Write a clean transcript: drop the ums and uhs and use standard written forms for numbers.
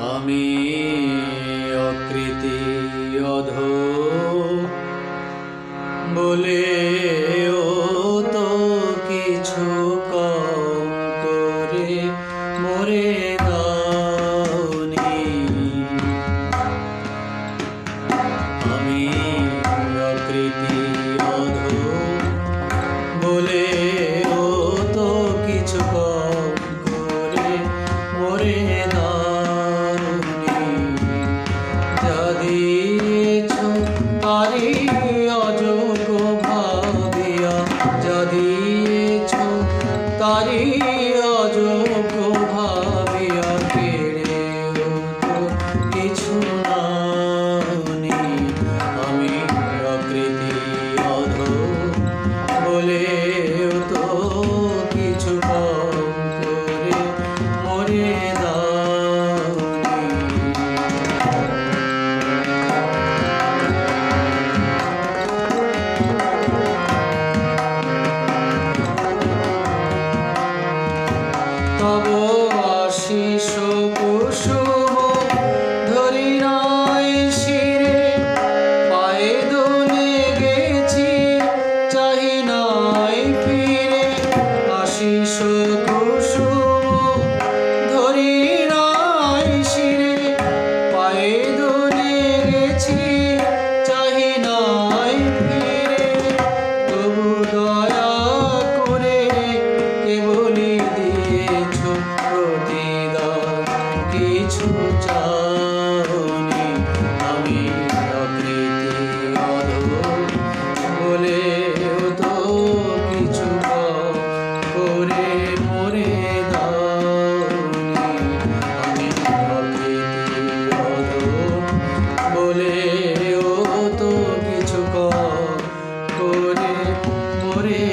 আমি অকৃতি অধো বলেও তো কিছু কম করে মরে দাওনি। আমি অকৃতি অধো বলেও তো কিছু কম করে মরে দাওনি। যা দিয়েছ তারই অযোগ্য ভাবিয়া, যা দিয়েছ তারই অযোগ্য ভাবিয়া কেড়েও তো কিছু নাওনি। আমি অকৃতি অধো বলেও তো কিছু কম করে মরে দাওনি। তব আশিস কুসুম ধরি নাই শিরে, পায়ে দোলে গেছি চাহি নাই ফিরে। আশিস কুসুম ধরি নাই শিরে, পায়ে দোলে গেছি চাহি নাই ফিরে। তবু দয়া করে কেবলি দিয়েছ প্রতিদান, কিছু চাওনি। আমি অকৃতি অধো বলেও তো কিছু কম করে মরে দাওনি। আমি অকৃতি অধো বলেও তো কিছু কম করে মরে